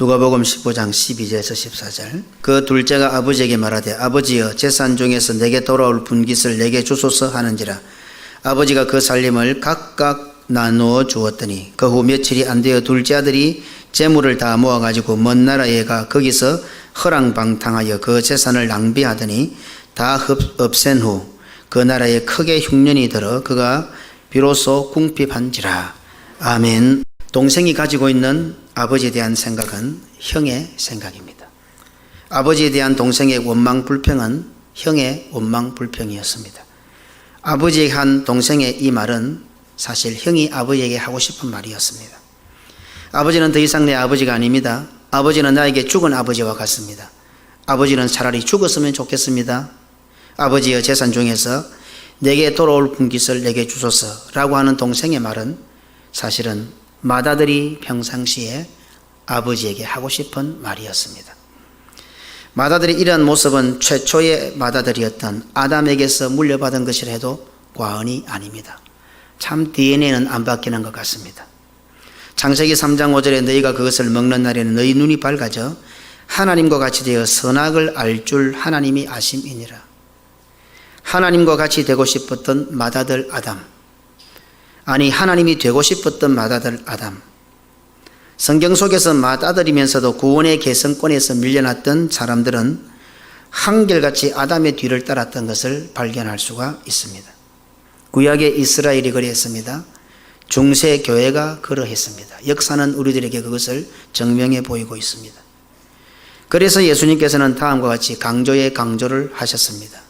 누가복음 15장 12절에서 14절. 그 둘째가 아버지에게 말하되 아버지여 재산 중에서 내게 돌아올 분깃을 내게 주소서 하는지라. 아버지가 그 살림을 각각 나누어 주었더니 그 후 며칠이 안 되어 둘째 아들이 재물을 다 모아가지고 먼 나라에 가 거기서 허랑방탕하여 그 재산을 낭비하더니 다 없앤 후 그 나라에 크게 흉년이 들어 그가 비로소 궁핍한지라. 아멘. 동생이 가지고 있는 아버지에 대한 생각은 형의 생각입니다. 아버지에 대한 동생의 원망 불평은 형의 원망 불평이었습니다. 아버지에게 한 동생의 이 말은 사실 형이 아버지에게 하고 싶은 말이었습니다. 아버지는 더 이상 내 아버지가 아닙니다. 아버지는 나에게 죽은 아버지와 같습니다. 아버지는 차라리 죽었으면 좋겠습니다. 아버지의 재산 중에서 내게 돌아올 분깃을 내게 주소서라고 하는 동생의 말은 사실은 맏아들이 평상시에 아버지에게 하고 싶은 말이었습니다. 맏아들의 이러한 모습은 최초의 맏아들이었던 아담에게서 물려받은 것이라 해도 과언이 아닙니다. 참 DNA는 안 바뀌는 것 같습니다. 창세기 3장 5절에 너희가 그것을 먹는 날에는 너희 눈이 밝아져 하나님과 같이 되어 선악을 알 줄 하나님이 아심이니라. 하나님과 같이 되고 싶었던 맏아들 아담, 아니 하나님이 되고 싶었던 맏아들 아담. 성경 속에서 맏아들이면서도 구원의 계승권에서 밀려났던 사람들은 한결같이 아담의 뒤를 따랐던 것을 발견할 수가 있습니다. 구약의 이스라엘이 그랬습니다. 중세 교회가 그러했습니다. 역사는 우리들에게 그것을 증명해 보이고 있습니다. 그래서 예수님께서는 다음과 같이 강조에 강조를 하셨습니다.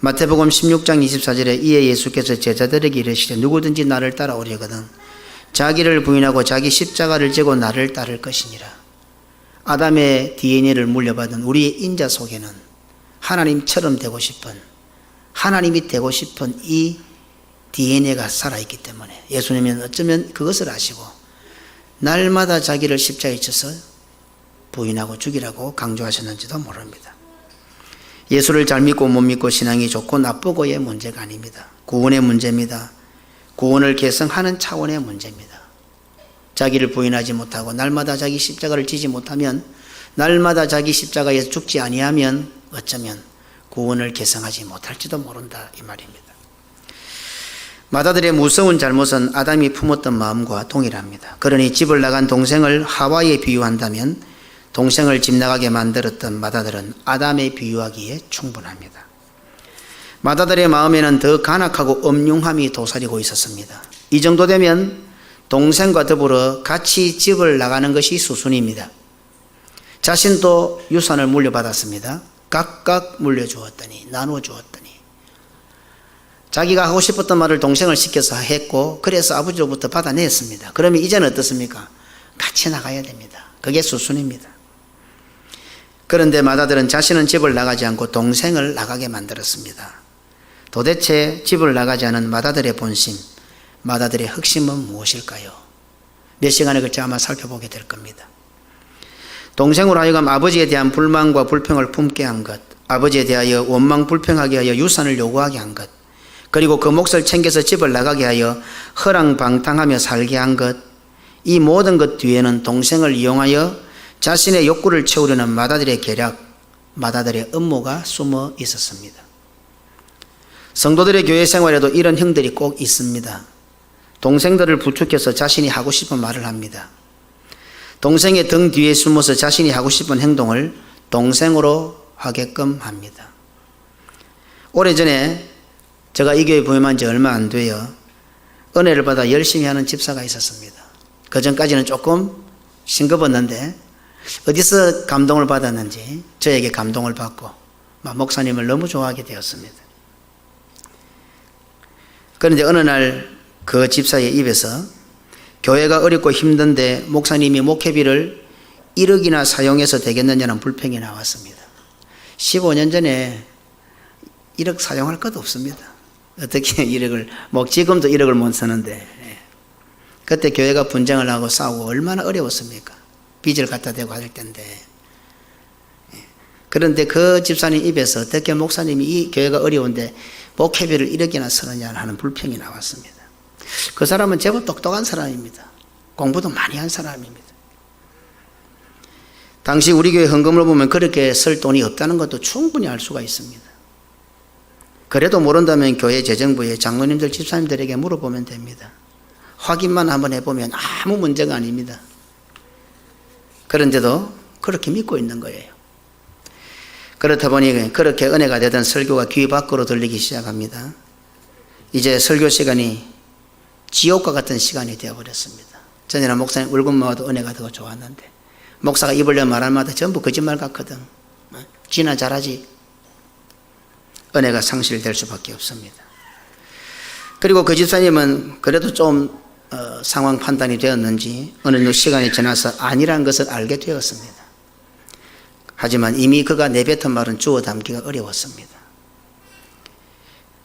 마태복음 16장 24절에 이에 예수께서 제자들에게 이르시되 누구든지 나를 따라오려거든 자기를 부인하고 자기 십자가를 지고 나를 따를 것이니라. 아담의 DNA를 물려받은 우리의 인자 속에는 하나님처럼 되고 싶은, 하나님이 되고 싶은 이 DNA가 살아있기 때문에 예수님은 어쩌면 그것을 아시고 날마다 자기를 십자가에 쳐서 부인하고 죽이라고 강조하셨는지도 모릅니다. 예수를 잘 믿고 못 믿고 신앙이 좋고 나쁘고의 문제가 아닙니다. 구원의 문제입니다. 구원을 계승하는 차원의 문제입니다. 자기를 부인하지 못하고 날마다 자기 십자가를 지지 못하면, 날마다 자기 십자가에서 죽지 아니하면 어쩌면 구원을 계승하지 못할지도 모른다 이 말입니다. 맏아들의 무서운 잘못은 아담이 품었던 마음과 동일합니다. 그러니 집을 나간 동생을 하와에 비유한다면 동생을 집 나가게 만들었던 맏아들은 아담에 비유하기에 충분합니다. 맏아들의 마음에는 더 간악하고 엄흉함이 도사리고 있었습니다. 이 정도 되면 동생과 더불어 같이 집을 나가는 것이 수순입니다. 자신도 유산을 물려받았습니다. 각각 물려주었더니, 나누어 주었더니 자기가 하고 싶었던 말을 동생을 시켜서 했고 그래서 아버지로부터 받아냈습니다. 그러면 이제는 어떻습니까? 같이 나가야 됩니다. 그게 수순입니다. 그런데 맏아들은 자신은 집을 나가지 않고 동생을 나가게 만들었습니다. 도대체 집을 나가지 않은 맏아들의 본심, 맏아들의核심은 무엇일까요? 몇 시간에 걸쳐 아마 살펴보게 될 겁니다. 동생으로 하여금 아버지에 대한 불만과 불평을 품게 한 것, 아버지에 대하여 원망 불평하게 하여 유산을 요구하게 한 것, 그리고 그 몫을 챙겨서 집을 나가게 하여 허랑방탕하며 살게 한 것, 이 모든 것 뒤에는 동생을 이용하여 자신의 욕구를 채우려는 맏아들의 계략, 맏아들의 음모가 숨어 있었습니다. 성도들의 교회 생활에도 이런 형들이 꼭 있습니다. 동생들을 부축해서 자신이 하고 싶은 말을 합니다. 동생의 등 뒤에 숨어서 자신이 하고 싶은 행동을 동생으로 하게끔 합니다. 오래전에 제가 이 교회 부임한 지 얼마 안 돼요. 은혜를 받아 열심히 하는 집사가 있었습니다. 그 전까지는 조금 싱겁었는데 어디서 감동을 받았는지 저에게 감동을 받고 목사님을 너무 좋아하게 되었습니다. 그런데 어느 날 그 집사의 입에서 교회가 어렵고 힘든데 목사님이 목회비를 1억이나 사용해서 되겠느냐는 불평이 나왔습니다. 15년 전에 1억 사용할 것도 없습니다. 어떻게 1억을, 지금도 1억을 못 쓰는데, 그때 교회가 분쟁을 하고 싸우고 얼마나 어려웠습니까? 빚을 갖다 대고 할 텐데. 그런데 그 집사님 입에서 어떻게 목사님이 이 교회가 어려운데 목회비를 1억이나 쓰느냐 하는 불평이 나왔습니다. 그 사람은 제법 똑똑한 사람입니다. 공부도 많이 한 사람입니다. 당시 우리 교회 헌금을 보면 그렇게 쓸 돈이 없다는 것도 충분히 알 수가 있습니다. 그래도 모른다면 교회 재정부의 장로님들, 집사님들에게 물어보면 됩니다. 확인만 한번 해보면 아무 문제가 아닙니다. 그런데도 그렇게 믿고 있는 거예요. 그렇다 보니 그렇게 은혜가 되던 설교가 귀 밖으로 들리기 시작합니다. 이제 설교 시간이 지옥과 같은 시간이 되어버렸습니다. 전에는 목사님 울고만 와도 은혜가 더 좋았는데 목사가 입으려 말할 마다 전부 거짓말 같거든. 지나 잘하지. 은혜가 상실될 수밖에 없습니다. 그리고 그 집사님은 그래도 좀 상황 판단이 되었는지 어느 시간이 지나서 아니란 것을 알게 되었습니다. 하지만 이미 그가 내뱉은 말은 주워 담기가 어려웠습니다.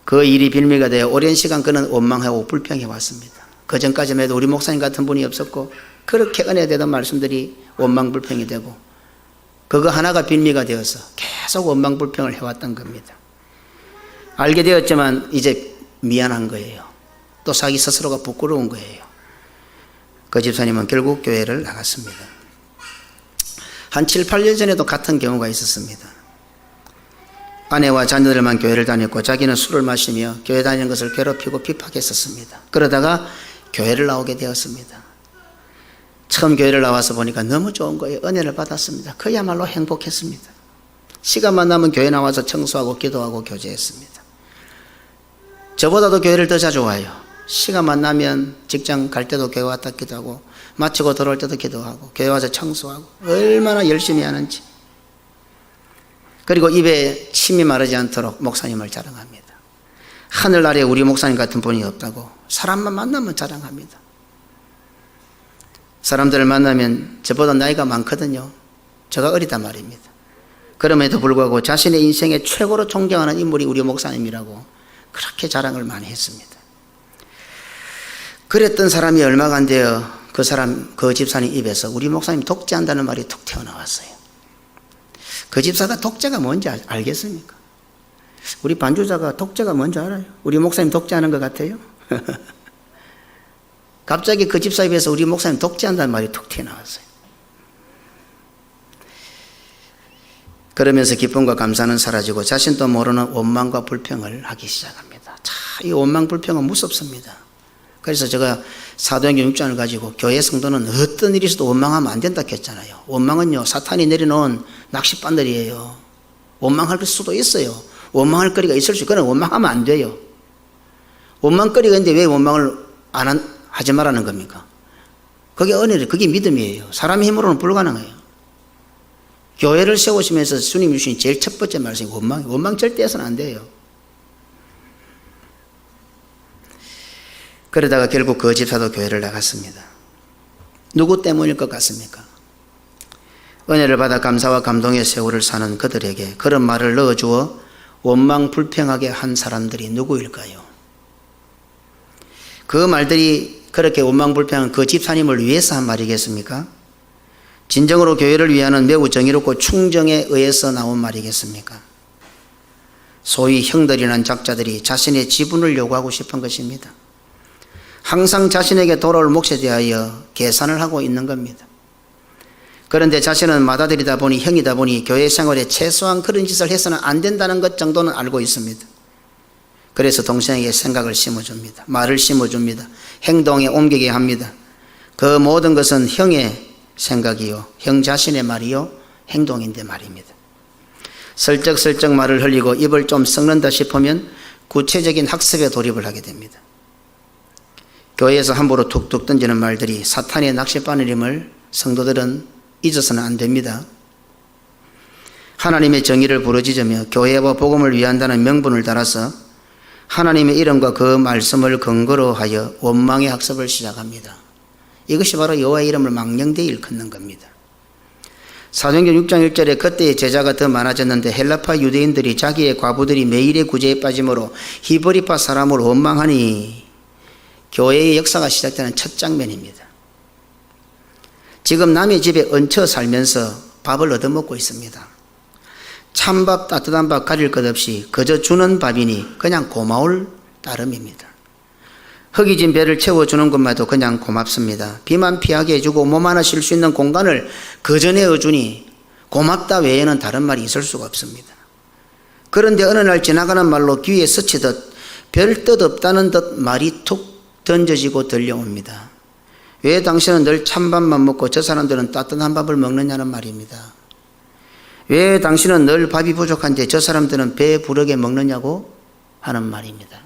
그 일이 빌미가 되어 오랜 시간 그는 원망하고 불평해 왔습니다. 그 전까지만 해도 우리 목사님 같은 분이 없었고 그렇게 은혜되던 말씀들이 원망 불평이 되고 그거 하나가 빌미가 되어서 계속 원망 불평을 해왔던 겁니다. 알게 되었지만 이제 미안한 거예요. 또 자기 스스로가 부끄러운 거예요. 그 집사님은 결국 교회를 나갔습니다. 한 7, 8년 전에도 같은 경우가 있었습니다. 아내와 자녀들만 교회를 다녔고 자기는 술을 마시며 교회 다니는 것을 괴롭히고 비판했었습니다. 그러다가 교회를 나오게 되었습니다. 처음 교회를 나와서 보니까 너무 좋은 거예요. 은혜를 받았습니다. 그야말로 행복했습니다. 시간만 나면 교회 나와서 청소하고 기도하고 교제했습니다. 저보다도 교회를 더 자주 와요. 시간만 나면 직장 갈 때도 교회 왔다 기도하고 마치고 들어올 때도 기도하고 교회 와서 청소하고 얼마나 열심히 하는지. 그리고 입에 침이 마르지 않도록 목사님을 자랑합니다. 하늘 아래 우리 목사님 같은 분이 없다고 사람만 만나면 자랑합니다. 사람들을 만나면 저보다 나이가 많거든요. 제가 어리단 말입니다. 그럼에도 불구하고 자신의 인생에 최고로 존경하는 인물이 우리 목사님이라고 그렇게 자랑을 많이 했습니다. 그랬던 사람이 얼마가 안 되어 그 집사님 입에서 우리 목사님 독재한다는 말이 툭 튀어나왔어요. 그 집사가 독재가 뭔지 알겠습니까? 우리 반주자가 독재가 뭔지 알아요? 우리 목사님 독재하는 것 같아요? 갑자기 그 집사 입에서 우리 목사님 독재한다는 말이 툭 튀어나왔어요. 그러면서 기쁨과 감사는 사라지고 자신도 모르는 원망과 불평을 하기 시작합니다. 자, 이 원망 불평은 무섭습니다. 그래서 제가 사도행전 6장을 가지고 교회 성도는 어떤 일이 있어도 원망하면 안 된다 했잖아요. 원망은요, 사탄이 내려놓은 낚싯바늘이에요. 원망할 수도 있어요. 원망할 거리가 있을 수 있고, 원망하면 안 돼요. 원망거리가 있는데 왜 원망을 하지 말라는 겁니까? 그게 은혜예요. 그게 믿음이에요. 사람의 힘으로는 불가능해요. 교회를 세우시면서 주님이 주신 제일 첫 번째 말씀이 원망이에요. 원망 절대 해서는 안 돼요. 그러다가 결국 그 집사도 교회를 나갔습니다. 누구 때문일 것 같습니까? 은혜를 받아 감사와 감동의 세월을 사는 그들에게 그런 말을 넣어주어 원망 불평하게 한 사람들이 누구일까요? 그 말들이 그렇게 원망 불평한 그 집사님을 위해서 한 말이겠습니까? 진정으로 교회를 위하는 매우 정의롭고 충정에 의해서 나온 말이겠습니까? 소위 형들이란 작자들이 자신의 지분을 요구하고 싶은 것입니다. 항상 자신에게 돌아올 몫에 대하여 계산을 하고 있는 겁니다. 그런데 자신은 맏아들이다 보니 형이다 보니 교회 생활에 최소한 그런 짓을 해서는 안 된다는 것 정도는 알고 있습니다. 그래서 동생에게 생각을 심어줍니다. 말을 심어줍니다. 행동에 옮기게 합니다. 그 모든 것은 형의 생각이요, 형 자신의 말이요, 행동인데 말입니다. 슬쩍슬쩍 말을 흘리고 입을 좀 썩는다 싶으면 구체적인 학습에 돌입을 하게 됩니다. 교회에서 함부로 툭툭 던지는 말들이 사탄의 낚싯바늘임을 성도들은 잊어서는 안 됩니다. 하나님의 정의를 부르짖으며 교회와 복음을 위한다는 명분을 달아서 하나님의 이름과 그 말씀을 근거로 하여 원망의 학습을 시작합니다. 이것이 바로 여호와의 이름을 망령되이 일컫는 겁니다. 사도행전 6장 1절에 그때의 제자가 더 많아졌는데 헬라파 유대인들이 자기의 과부들이 매일의 구제에 빠짐으로 히브리파 사람을 원망하니 교회의 역사가 시작되는 첫 장면입니다. 지금 남의 집에 얹혀 살면서 밥을 얻어먹고 있습니다. 찬밥 따뜻한 밥 가릴 것 없이 그저 주는 밥이니 그냥 고마울 따름입니다. 허기진 배를 채워주는 것만도 그냥 고맙습니다. 비만 피하게 해주고 몸 하나 쉴 수 있는 공간을 그 전에 해주니 고맙다 외에는 다른 말이 있을 수가 없습니다. 그런데 어느 날 지나가는 말로 귀에 스치듯 별 뜻 없다는 듯 말이 툭 던져지고 들려옵니다. 왜 당신은 늘 찬밥만 먹고 저 사람들은 따뜻한 밥을 먹느냐는 말입니다. 왜 당신은 늘 밥이 부족한데 저 사람들은 배 부르게 먹느냐고 하는 말입니다.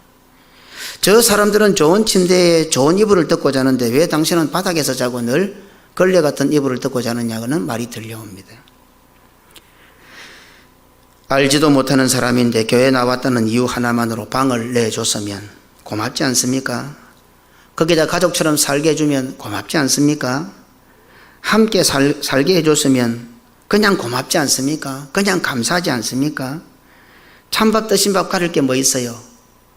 저 사람들은 좋은 침대에 좋은 이불을 덮고 자는데 왜 당신은 바닥에서 자고 늘 걸레 같은 이불을 덮고 자느냐는 말이 들려옵니다. 알지도 못하는 사람인데 교회 나왔다는 이유 하나만으로 방을 내줬으면 고맙지 않습니까? 거기다 가족처럼 살게 해주면 고맙지 않습니까? 함께 살게 해줬으면 그냥 고맙지 않습니까? 그냥 감사하지 않습니까? 찬밥 드신 밥 가릴 게 뭐 있어요?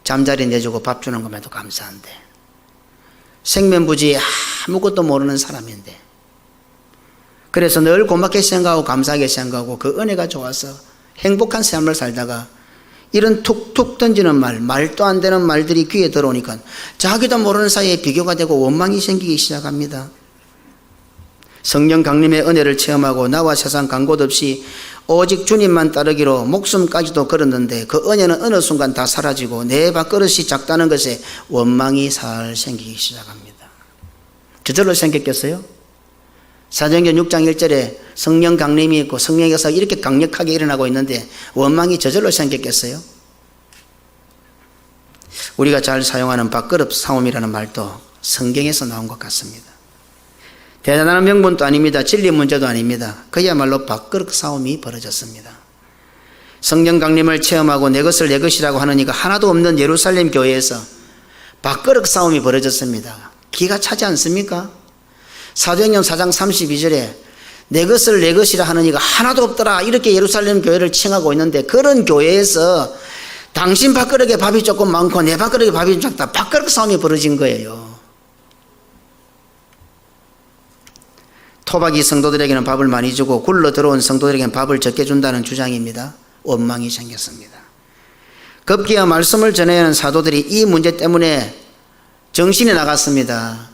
잠자리 내주고 밥 주는 것만 해도 감사한데. 생면부지 아무것도 모르는 사람인데. 그래서 늘 고맙게 생각하고 감사하게 생각하고 그 은혜가 좋아서 행복한 삶을 살다가 이런 툭툭 던지는 말, 말도 안 되는 말들이 귀에 들어오니까 자기도 모르는 사이에 비교가 되고 원망이 생기기 시작합니다. 성령 강림의 은혜를 체험하고 나와 세상 간 곳 없이 오직 주님만 따르기로 목숨까지도 걸었는데 그 은혜는 어느 순간 다 사라지고 내 밥그릇이 작다는 것에 원망이 살 생기기 시작합니다. 저절로 생겼겠어요? 사도행전 6장 1절에 성령 강림이 있고 성령의 역사가 이렇게 강력하게 일어나고 있는데 원망이 저절로 생겼겠어요? 우리가 잘 사용하는 밥그릇 사움이라는 말도 성경에서 나온 것 같습니다. 대단한 명분도 아닙니다. 진리 문제도 아닙니다. 그야말로 밥그릇 싸움이 벌어졌습니다. 성령 강림을 체험하고 내 것을 내 것이라고 하는 이가 하나도 없는 예루살렘 교회에서 밥그릇 싸움이 벌어졌습니다. 기가 차지 않습니까? 사도행전 4장 32절에 내 것을 내 것이라 하는 이가 하나도 없더라 이렇게 예루살렘 교회를 칭하고 있는데 그런 교회에서 당신 밥그릇에 밥이 조금 많고 내 밥그릇에 밥이 좀 작다. 밥그릇 싸움이 벌어진 거예요. 토박이 성도들에게는 밥을 많이 주고 굴러 들어온 성도들에게는 밥을 적게 준다는 주장입니다. 원망이 생겼습니다. 급기야 말씀을 전해야 하는 사도들이 이 문제 때문에 정신이 나갔습니다.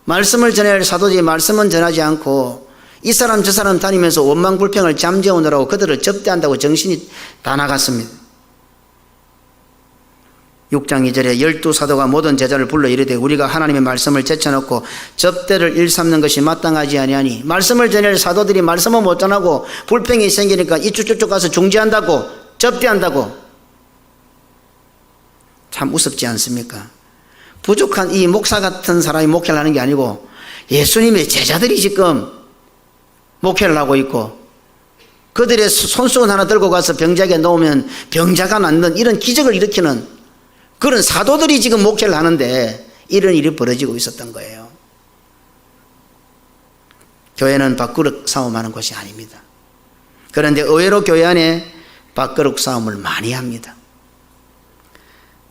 말씀을 전해야 할 사도들이 말씀은 전하지 않고 이 사람 저 사람 다니면서 원망 불평을 잠재우느라고 그들을 접대한다고 정신이 다 나갔습니다. 6장 2절에 12사도가 모든 제자를 불러 이르되 우리가 하나님의 말씀을 제쳐놓고 접대를 일삼는 것이 마땅하지 아니하니 말씀을 전할 사도들이 말씀을 못 전하고 불평이 생기니까 이쪽 저쪽 가서 중재한다고 접대한다고. 참 우습지 않습니까? 부족한 이 목사 같은 사람이 목회를 하는 게 아니고 예수님의 제자들이 지금 목회를 하고 있고 그들의 손수건 하나 들고 가서 병자에게 놓으면 병자가 낫는 이런 기적을 일으키는 그런 사도들이 지금 목회를 하는데 이런 일이 벌어지고 있었던 거예요. 교회는 밥그릇 싸움하는 것이 아닙니다. 그런데 의외로 교회 안에 밥그릇 싸움을 많이 합니다.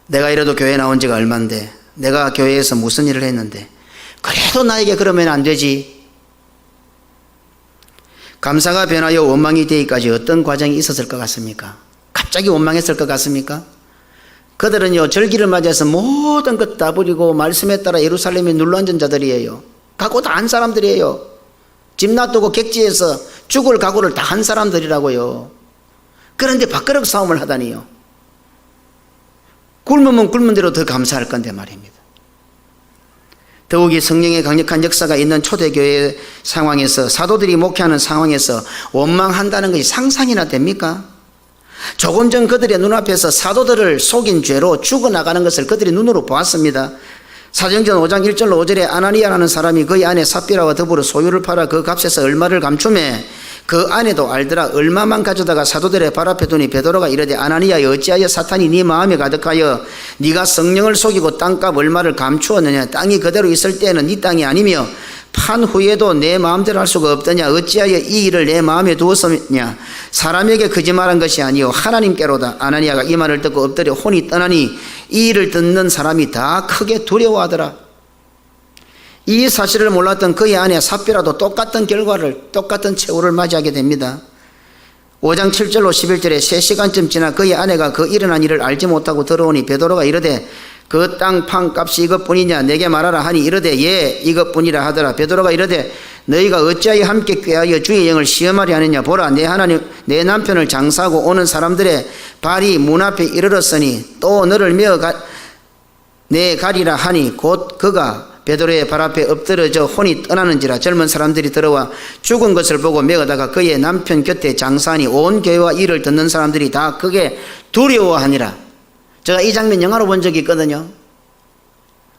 내가 이래도 교회 나온 지가 얼만데 내가 교회에서 무슨 일을 했는데 그래도 나에게 그러면 안 되지. 감사가 변하여 원망이 되기까지 어떤 과정이 있었을 것 같습니까? 갑자기 원망했을 것 같습니까? 그들은요 절기를 맞이해서 모든 것 다 버리고 말씀에 따라 예루살렘에 눌러앉은 자들이에요. 각오 다 한 사람들이에요. 집 놔두고 객지에서 죽을 각오를 다 한 사람들이라고요. 그런데 밥그릇 싸움을 하다니요. 굶으면 굶은 대로 더 감사할 건데 말입니다. 더욱이 성령의 강력한 역사가 있는 초대교회 상황에서 사도들이 목회하는 상황에서 원망한다는 것이 상상이나 됩니까? 조금 전 그들의 눈앞에서 사도들을 속인 죄로 죽어나가는 것을 그들이 눈으로 보았습니다. 사도행전 5장 1절로 5절에 아나니아라는 사람이 그의 아내 삽비라와 더불어 소유를 팔아 그 값에서 얼마를 감추매 그 아내도 알더라. 얼마만 가져다가 사도들의 발 앞에 두니 베드로가 이르되 아나니아여 어찌하여 사탄이 네 마음에 가득하여 네가 성령을 속이고 땅값 얼마를 감추었느냐. 땅이 그대로 있을 때에는 네 땅이 아니며 판 후에도 내 마음대로 할 수가 없더냐. 어찌하여 이 일을 내 마음에 두었느냐. 사람에게 거짓말한 것이 아니요 하나님께로다. 아나니아가 이 말을 듣고 엎드려 혼이 떠나니 이 일을 듣는 사람이 다 크게 두려워하더라. 이 사실을 몰랐던 그의 아내 삽비라도 똑같은 결과를 똑같은 최후를 맞이하게 됩니다. 5장 7절로 11절에 3시간쯤 지나 그의 아내가 그 일어난 일을 알지 못하고 들어오니 베드로가 이르되 그 땅 판 값이 이것뿐이냐 내게 말하라 하니 이르되 예 이것뿐이라 하더라. 베드로가 이르되 너희가 어찌하여 함께 꾀하여 주의 영을 시험하려 하느냐. 보라, 내 하나님 내 남편을 장사하고 오는 사람들의 발이 문 앞에 이르렀으니 또 너를 내 가리라 하니 곧 그가 베드로의 발 앞에 엎드러져 혼이 떠나는지라. 젊은 사람들이 들어와 죽은 것을 보고 메어다가 그의 남편 곁에 장사하니 온 교회와 이를 듣는 사람들이 다 크게 두려워하니라. 제가 이 장면 영화로 본 적이 있거든요.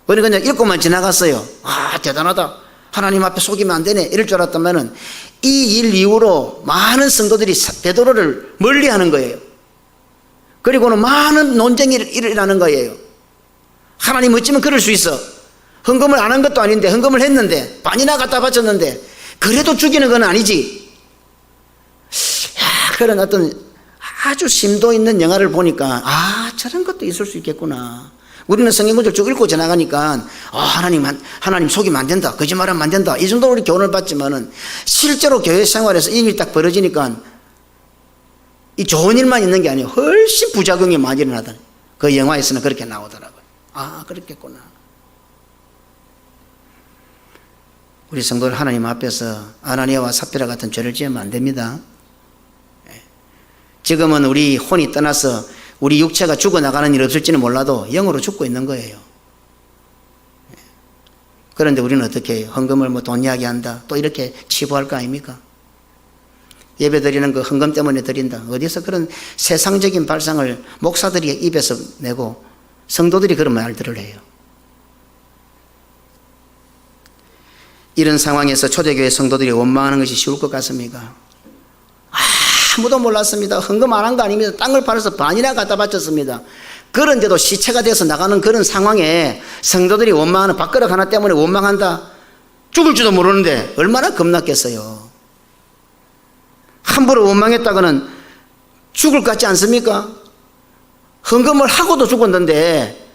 우리 그냥 읽고만 지나갔어요. 아, 대단하다. 하나님 앞에 속이면 안 되네. 이럴 줄 알았다면은 이 일 이후로 많은 성도들이 베드로를 멀리하는 거예요. 그리고는 많은 논쟁이 일어나는 거예요. 하나님 어찌면 그럴 수 있어. 헌금을 안 한 것도 아닌데, 헌금을 했는데, 반이나 갖다 바쳤는데, 그래도 죽이는 건 아니지. 그런 어떤 아주 심도 있는 영화를 보니까, 아, 저런 것도 있을 수 있겠구나. 우리는 성경 구절 쭉 읽고 지나가니까, 하나님 속이면 안 된다. 거짓말하면 안 된다. 이 정도로 우리 교훈을 받지만은, 실제로 교회 생활에서 이 일이 딱 벌어지니까, 이 좋은 일만 있는 게 아니에요. 훨씬 부작용이 많이 일어나다. 그 영화에서는 그렇게 나오더라고요. 아, 그렇겠구나. 우리 성도들 하나님 앞에서 아나니아와 삽비라 같은 죄를 지으면 안 됩니다. 지금은 우리 혼이 떠나서 우리 육체가 죽어나가는 일 없을지는 몰라도 영으로 죽고 있는 거예요. 그런데 우리는 어떻게 해요? 헌금을 뭐 돈 이야기한다. 또 이렇게 치부할 거 아닙니까? 예배 드리는 거 헌금 때문에 드린다. 어디서 그런 세상적인 발상을 목사들이 입에서 내고 성도들이 그런 말들을 해요. 이런 상황에서 초대교회 성도들이 원망하는 것이 쉬울 것 같습니까? 아무도 몰랐습니다. 헌금 안 한 거 아닙니다. 땅을 팔아서 반이나 갖다 바쳤습니다. 그런데도 시체가 돼서 나가는 그런 상황에 성도들이 원망하는 밥그릇 하나 때문에 원망한다. 죽을 줄도 모르는데 얼마나 겁났겠어요. 함부로 원망했다가는 죽을 것 같지 않습니까? 헌금을 하고도 죽었는데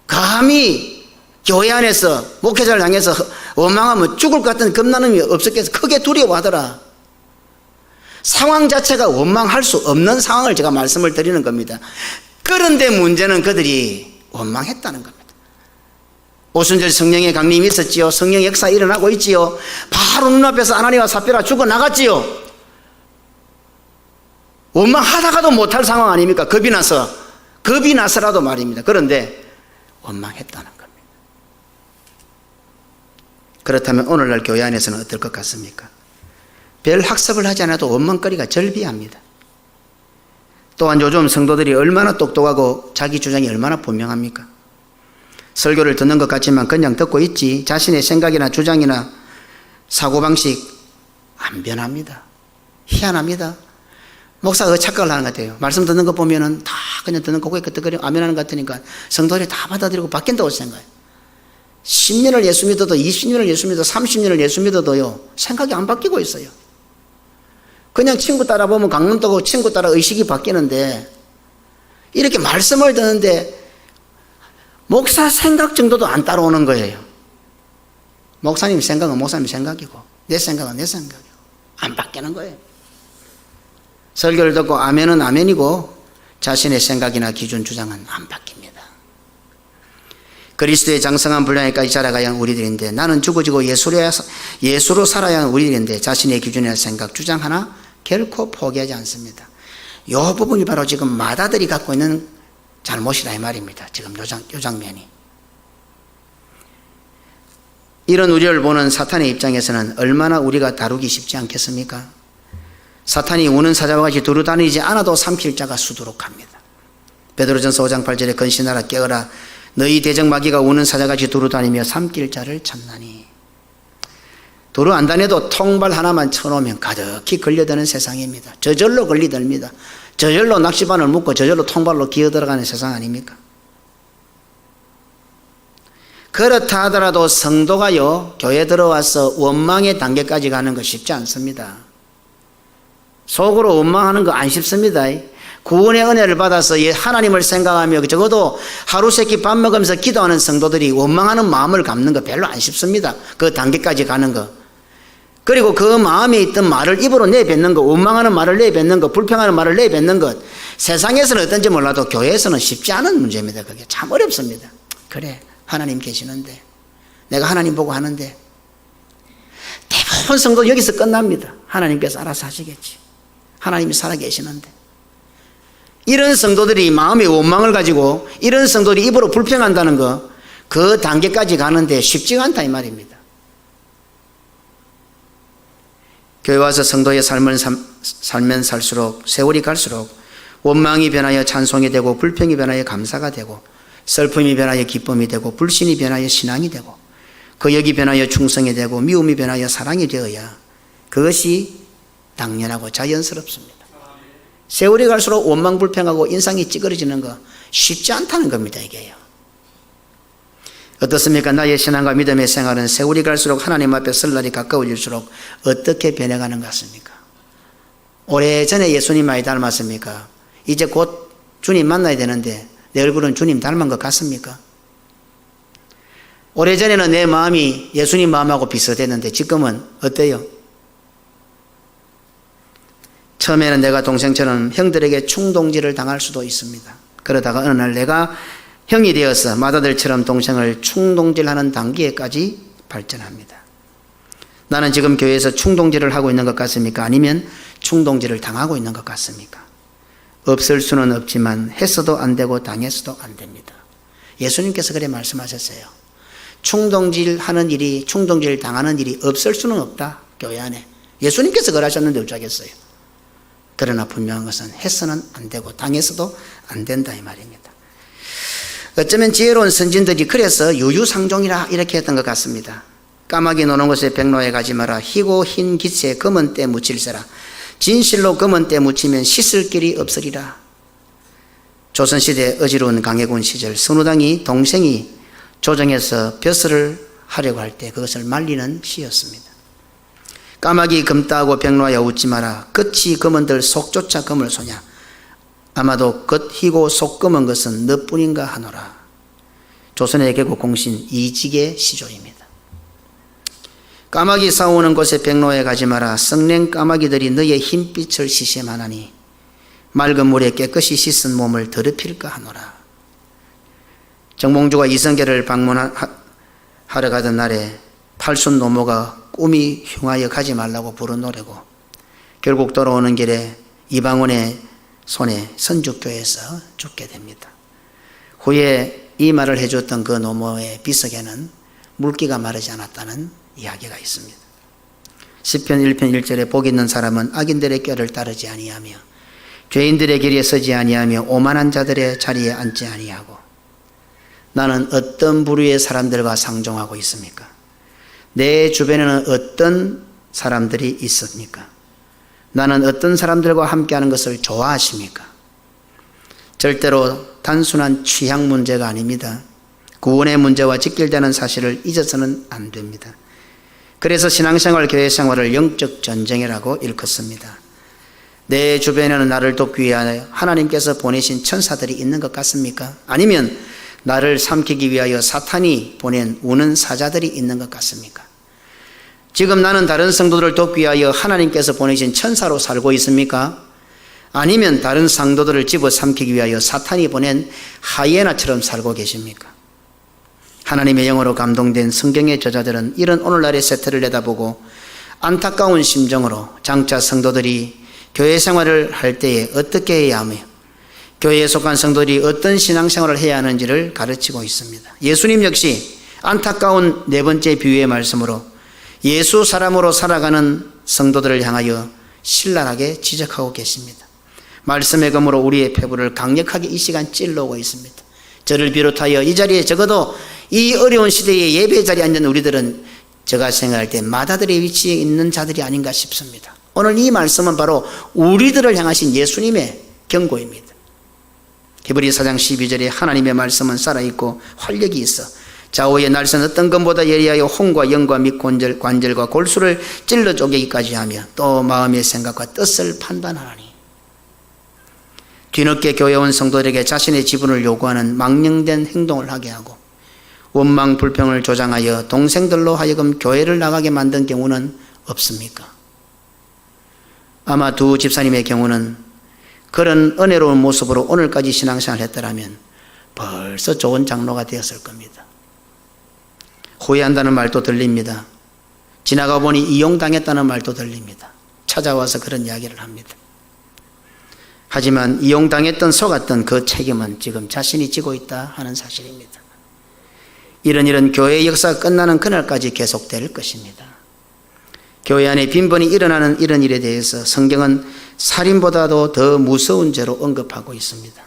감히 교회 안에서 목회자를 향해서 원망하면 죽을 것 같은 겁나는 게 없었겠어. 크게 두려워하더라. 상황 자체가 원망할 수 없는 상황을 제가 말씀을 드리는 겁니다. 그런데 문제는 그들이 원망했다는 겁니다. 오순절 성령의 강림이 있었지요. 성령의 역사 일어나고 있지요. 바로 눈앞에서 아나니아와 삽비라 죽어 나갔지요. 원망하다가도 못할 상황 아닙니까? 겁이 나서라도 말입니다. 그런데 원망했다는 겁니다. 그렇다면 오늘날 교회 안에서는 어떨 것 같습니까? 별 학습을 하지 않아도 원망거리가 절비합니다. 또한 요즘 성도들이 얼마나 똑똑하고 자기 주장이 얼마나 분명합니까? 설교를 듣는 것 같지만 그냥 듣고 있지 자신의 생각이나 주장이나 사고방식 안 변합니다. 희한합니다. 목사가 착각을 하는 것 같아요. 말씀 듣는 거 보면은 다 그냥 듣는 거고 그때그리 아멘하는 것 같으니까 성도들이 다 받아들이고 바뀐다고 생각해요. 10년을 예수 믿어도 20년을 예수 믿어도 30년을 예수 믿어도요 생각이 안 바뀌고 있어요. 그냥 친구 따라 보면 강론 뜨고 친구 따라 의식이 바뀌는데 이렇게 말씀을 듣는데 목사 생각 정도도 안 따라오는 거예요. 목사님 생각은 목사님 생각이고 내 생각은 내 생각이고 안 바뀌는 거예요. 설교를 듣고 아멘은 아멘이고 자신의 생각이나 기준 주장은 안 바뀝니다. 그리스도의 장성한 분량에까지 자라가야 하는 우리들인데 나는 죽어지고 예수로 살아야 하는 우리들인데 자신의 기준이나 생각, 주장 하나 결코 포기하지 않습니다. 이 부분이 바로 지금 마다들이 갖고 있는 잘못이다 이 말입니다. 지금 요 장면이. 이런 우리를 보는 사탄의 입장에서는 얼마나 우리가 다루기 쉽지 않겠습니까? 사탄이 우는 사자와 같이 두루다니지 않아도 삼킬 자가 수두룩합니다. 베드로전서 5장 8절에 건신하라 깨어라 너희 대적 마귀가 우는 사자같이 두루다니며 삼킬 자를 찾나니. 두루 안 다녀도 통발 하나만 쳐놓으면 가득히 걸려드는 세상입니다. 저절로 걸리듭니다. 저절로 낚시바늘 묶고 저절로 통발로 기어들어가는 세상 아닙니까? 그렇다 하더라도 성도가요 교회 들어와서 원망의 단계까지 가는 거 쉽지 않습니다. 속으로 원망하는 거 안 쉽습니다. 구원의 은혜를 받아서 하나님을 생각하며 적어도 하루 세끼 밥 먹으면서 기도하는 성도들이 원망하는 마음을 갚는 거 별로 안 쉽습니다. 그 단계까지 가는 거. 그리고 그 마음에 있던 말을 입으로 내뱉는 것, 원망하는 말을 내뱉는 것, 불평하는 말을 내뱉는 것, 세상에서는 어떤지 몰라도 교회에서는 쉽지 않은 문제입니다. 그게 참 어렵습니다. 그래 하나님 계시는데 내가 하나님 보고 하는데 좋은 성도 여기서 끝납니다. 하나님께서 알아서 하시겠지. 하나님이 살아계시는데. 이런 성도들이 마음의 원망을 가지고 이런 성도들이 입으로 불평한다는 거, 그 단계까지 가는데 쉽지가 않다 이 말입니다. 교회 와서 성도의 삶을 살면 살수록, 세월이 갈수록 원망이 변하여 찬송이 되고, 불평이 변하여 감사가 되고, 슬픔이 변하여 기쁨이 되고, 불신이 변하여 신앙이 되고, 거역이 변하여 충성이 되고, 미움이 변하여 사랑이 되어야 그것이 당연하고 자연스럽습니다. 세월이 갈수록 원망 불평하고 인상이 찌그러지는 거 쉽지 않다는 겁니다. 이게요. 어떻습니까? 나의 신앙과 믿음의 생활은 세월이 갈수록 하나님 앞에 설 날이 가까워질수록 어떻게 변해가는 것 같습니까? 오래전에 예수님 많이 닮았습니까? 이제 곧 주님 만나야 되는데 내 얼굴은 주님 닮은 것 같습니까? 오래전에는 내 마음이 예수님 마음하고 비슷했는데 지금은 어때요? 처음에는 내가 동생처럼 형들에게 충동질을 당할 수도 있습니다. 그러다가 어느 날 내가 형이 되어서 맏아들처럼 동생을 충동질하는 단계까지 발전합니다. 나는 지금 교회에서 충동질을 하고 있는 것 같습니까? 아니면 충동질을 당하고 있는 것 같습니까? 없을 수는 없지만 했어도 안 되고 당했어도 안 됩니다. 예수님께서 그래 말씀하셨어요. 충동질 당하는 일이 없을 수는 없다. 교회 안에. 예수님께서 그러셨는데 어쩌겠어요. 그러나 분명한 것은 해서는 안 되고 당해서도 안 된다 이 말입니다. 어쩌면 지혜로운 선진들이 그래서 유유상종이라 이렇게 했던 것 같습니다. 까마귀 노는 곳에 백로에 가지 마라. 희고 흰 깃에 검은 때 묻힐세라. 진실로 검은 때 묻히면 씻을 길이 없으리라. 조선시대 어지러운 강해군 시절 선우당이 동생이 조정해서 벼슬을 하려고 할 때 그것을 말리는 시였습니다. 까마귀 검다하고 백로하여 웃지 마라. 겉이 검은들 속조차 검을 소냐. 아마도 겉 희고 속 검은 것은 너뿐인가 하노라. 조선의 개국 공신 이직의 시조입니다. 까마귀 싸우는 곳에 백로에 가지 마라. 썩낸 까마귀들이 너의 흰빛을 시샘하나니 맑은 물에 깨끗이 씻은 몸을 더럽힐까 하노라. 정몽주가 이성계를 방문하러 가던 날에 팔순 노모가 꿈이 흉하여 가지 말라고 부른 노래고, 결국 돌아오는 길에 이방원의 손에 선주교에서 죽게 됩니다. 후에 이 말을 해줬던 그 노모의 비석에는 물기가 마르지 않았다는 이야기가 있습니다. 시편 1편 1절에 복 있는 사람은 악인들의 꾀를 따르지 아니하며 죄인들의 길에 서지 아니하며 오만한 자들의 자리에 앉지 아니하고. 나는 어떤 부류의 사람들과 상종하고 있습니까? 내 주변에는 어떤 사람들이 있습니까? 나는 어떤 사람들과 함께하는 것을 좋아하십니까? 절대로 단순한 취향 문제가 아닙니다. 구원의 문제와 직결되는 사실을 잊어서는 안 됩니다. 그래서 신앙생활, 교회생활을 영적 전쟁이라고 일컫습니다. 내 주변에는 나를 돕기 위하여 하나님께서 보내신 천사들이 있는 것 같습니까? 아니면 나를 삼키기 위하여 사탄이 보낸 우는 사자들이 있는 것 같습니까? 지금 나는 다른 성도들을 돕기 위하여 하나님께서 보내신 천사로 살고 있습니까? 아니면 다른 성도들을 집어삼키기 위하여 사탄이 보낸 하이에나처럼 살고 계십니까? 하나님의 영으로 감동된 성경의 저자들은 이런 오늘날의 세태를 내다보고 안타까운 심정으로 장차 성도들이 교회 생활을 할 때에 어떻게 해야 하며 교회에 속한 성도들이 어떤 신앙생활을 해야 하는지를 가르치고 있습니다. 예수님 역시 안타까운 네 번째 비유의 말씀으로 예수 사람으로 살아가는 성도들을 향하여 신랄하게 지적하고 계십니다. 말씀의 검으로 우리의 폐부를 강력하게 이 시간 찔러오고 있습니다. 저를 비롯하여 이 자리에 적어도 이 어려운 시대에 예배 자리에 앉은 우리들은 제가 생각할 때 맏아들의 위치에 있는 자들이 아닌가 싶습니다. 오늘 이 말씀은 바로 우리들을 향하신 예수님의 경고입니다. 히브리 4장 12절에 하나님의 말씀은 살아있고 활력이 있어 좌우의 날선 어떤 것보다 예리하여 혼과 영과 및 관절과 골수를 찔러 쪼개기까지 하며 또 마음의 생각과 뜻을 판단하나니. 뒤늦게 교회 온 성도들에게 자신의 지분을 요구하는 망령된 행동을 하게 하고 원망 불평을 조장하여 동생들로 하여금 교회를 나가게 만든 경우는 없습니까? 아마 두 집사님의 경우는 그런 은혜로운 모습으로 오늘까지 신앙생활을 했더라면 벌써 좋은 장로가 되었을 겁니다. 후회한다는 말도 들립니다. 지나가 보니 이용당했다는 말도 들립니다. 찾아와서 그런 이야기를 합니다. 하지만 이용당했던 속았던 그 책임은 지금 자신이 지고 있다 하는 사실입니다. 이런 교회의 역사가 끝나는 그날까지 계속될 것입니다. 교회 안에 빈번히 일어나는 이런 일에 대해서 성경은 살인보다도 더 무서운 죄로 언급하고 있습니다.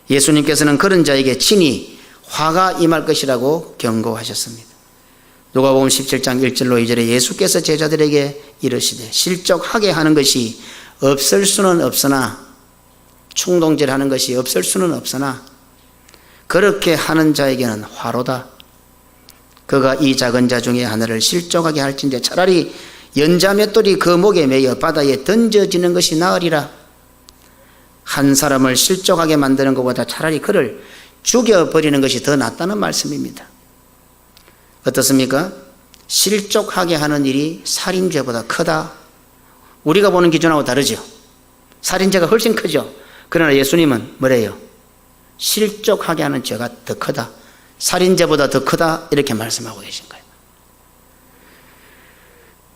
예수님께서는 그런 자에게 친히 화가 임할 것이라고 경고하셨습니다. 누가복음 17장 1절로 2절에 예수께서 제자들에게 이르시되 실족하게 하는 것이 없을 수는 없으나 충동질하는 것이 없을 수는 없으나 그렇게 하는 자에게는 화로다. 그가 이 작은 자 중에 하나를 실족하게 할진대 차라리 연자 맷돌이 그 목에 매여 바다에 던져지는 것이 나으리라. 한 사람을 실족하게 만드는 것보다 차라리 그를 죽여버리는 것이 더 낫다는 말씀입니다. 어떻습니까? 실족하게 하는 일이 살인죄보다 크다. 우리가 보는 기준하고 다르죠. 살인죄가 훨씬 크죠. 그러나 예수님은 뭐래요? 실족하게 하는 죄가 더 크다. 살인죄보다 더 크다. 이렇게 말씀하고 계신 거예요.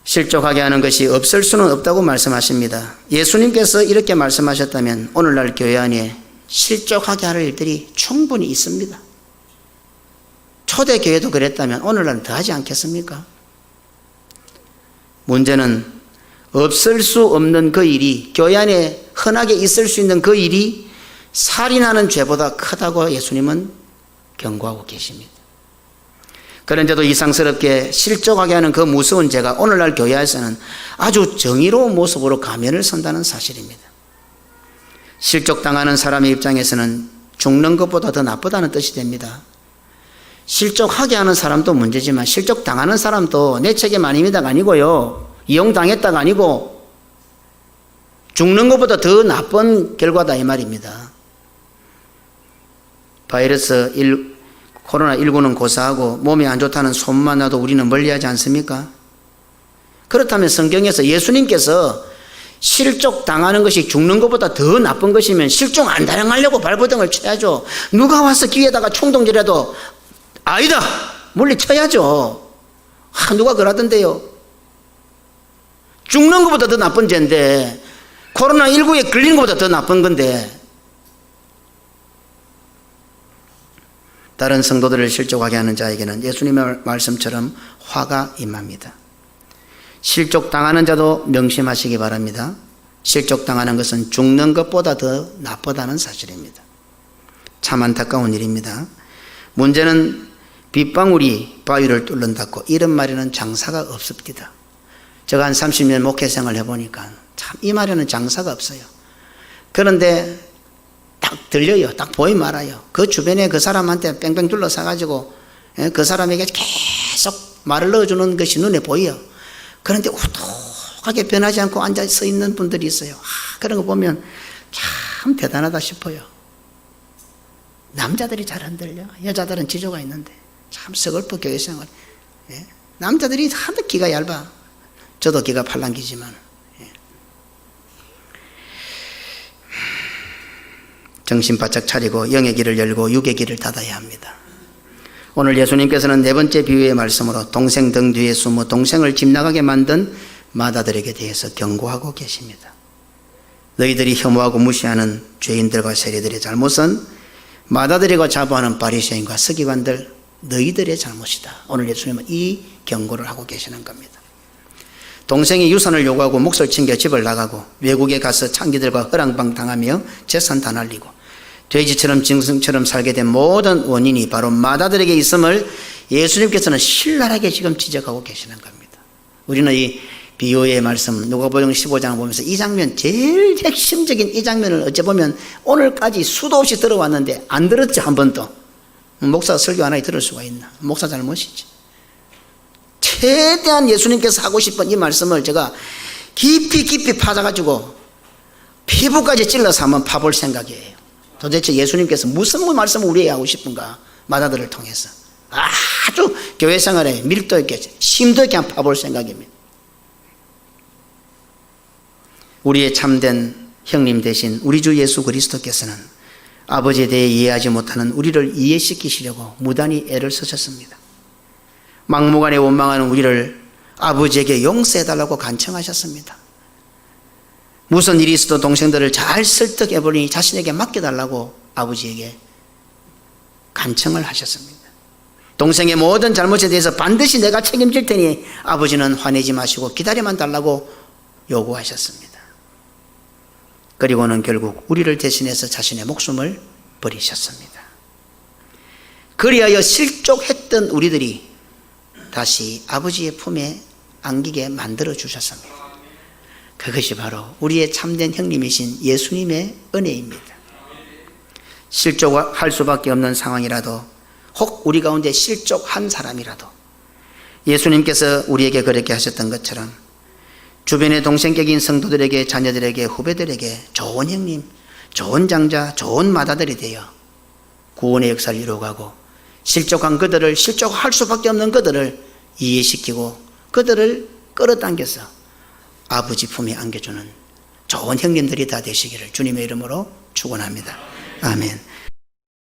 실족하게 하는 것이 없을 수는 없다고 말씀하십니다. 예수님께서 이렇게 말씀하셨다면 오늘날 교회 안에 실족하게 할 일들이 충분히 있습니다. 초대교회도 그랬다면 오늘날은 더 하지 않겠습니까? 문제는 없을 수 없는 그 일이, 교회 안에 흔하게 있을 수 있는 그 일이 살인하는 죄보다 크다고 예수님은 경고하고 계십니다. 그런데도 이상스럽게 실족하게 하는 그 무서운 죄가 오늘날 교회에서는 아주 정의로운 모습으로 가면을 선다는 사실입니다. 실족당하는 사람의 입장에서는 죽는 것보다 더 나쁘다는 뜻이 됩니다. 실족하게 하는 사람도 문제지만 실족당하는 사람도 내 책임 아닙니다가 아니고요, 이용당했다가 아니고 죽는 것보다 더 나쁜 결과다 이 말입니다. 코로나19는 고사하고 몸이 안 좋다는 소문만 나도 우리는 멀리하지 않습니까? 그렇다면 성경에서 예수님께서 실족당하는 것이 죽는 것보다 더 나쁜 것이면 실종 안 당하려고 발버둥을 쳐야죠. 누가 와서 귀에다가 총동질해도 아니다! 물리쳐야죠. 누가 그러던데요. 죽는 것보다 더 나쁜 죄인데, 코로나19에 걸리는 것보다 더 나쁜 건데, 다른 성도들을 실족하게 하는 자에게는 예수님의 말씀처럼 화가 임합니다. 실족당하는 자도 명심하시기 바랍니다. 실족당하는 것은 죽는 것보다 더 나쁘다는 사실입니다. 참 안타까운 일입니다. 문제는 빗방울이 바위를 뚫는다고 이런 말에는 장사가 없습니다. 제가 한 30년 목회생활을 해보니까 참 이 말에는 장사가 없어요. 그런데 딱 들려요. 딱 보이면 알아요. 그 주변에 그 사람한테 뺑뺑 둘러싸가지고 그 사람에게 계속 말을 넣어주는 것이 눈에 보여요. 그런데 우뚝하게 변하지 않고 앉아 서 있는 분들이 있어요. 그런 거 보면 참 대단하다 싶어요. 남자들이 잘 안 들려. 여자들은 지조가 있는데 참 서글퍼 교회생활. 남자들이 하도 기가 얇아. 저도 기가 팔랑기지만. 정신 바짝 차리고 영의 길을 열고 육의 길을 닫아야 합니다. 오늘 예수님께서는 네 번째 비유의 말씀으로 동생 등 뒤에 숨어 동생을 집 나가게 만든 마다들에게 대해서 경고하고 계십니다. 너희들이 혐오하고 무시하는 죄인들과 세리들의 잘못은 마다들이고 자부하는 바리새인과 서기관들 너희들의 잘못이다. 오늘 예수님은 이 경고를 하고 계시는 겁니다. 동생이 유산을 요구하고 몫을 챙겨 집을 나가고 외국에 가서 창기들과 허랑방 당하며 재산 다 날리고 돼지처럼 짐승처럼 살게 된 모든 원인이 바로 마다들에게 있음을 예수님께서는 신랄하게 지금 지적하고 계시는 겁니다. 우리는 이 비유의 말씀 누가복음 15장을 보면서 이 장면, 제일 핵심적인 이 장면을 어찌 보면 오늘까지 수도 없이 들어왔는데 안 들었죠. 한 번도. 목사가 설교 하나에 들을 수가 있나. 목사 잘못이지. 최대한 예수님께서 하고 싶은 이 말씀을 제가 깊이 파자가지고 피부까지 찔러서 한번 파볼 생각이에요. 도대체 예수님께서 무슨 말씀을 우리에게 하고 싶은가. 마다들을 통해서 아주 교회 생활에 밀도 있게 심도 있게 한번 파볼 생각입니다. 우리의 참된 형님 대신 우리 주 예수 그리스도께서는 아버지에 대해 이해하지 못하는 우리를 이해시키시려고 무단히 애를 쓰셨습니다. 막무가내 원망하는 우리를 아버지에게 용서해달라고 간청하셨습니다. 무슨 일이 있어도 동생들을 잘 설득해보니 자신에게 맡겨달라고 아버지에게 간청을 하셨습니다. 동생의 모든 잘못에 대해서 반드시 내가 책임질 테니 아버지는 화내지 마시고 기다려만 달라고 요구하셨습니다. 그리고는 결국 우리를 대신해서 자신의 목숨을 버리셨습니다. 그리하여 실족했던 우리들이 다시 아버지의 품에 안기게 만들어 주셨습니다. 그것이 바로 우리의 참된 형님이신 예수님의 은혜입니다. 실족할 수밖에 없는 상황이라도, 혹 우리 가운데 실족한 사람이라도 예수님께서 우리에게 그렇게 하셨던 것처럼 주변의 동생격인 성도들에게, 자녀들에게, 후배들에게 좋은 형님, 좋은 장자, 좋은 마다들이 되어 구원의 역사를 이루어가고, 실족한 그들을, 실족할 수밖에 없는 그들을 이해시키고 그들을 끌어당겨서 아버지 품에 안겨주는 좋은 형님들이 다 되시기를 주님의 이름으로 축원합니다. 아멘.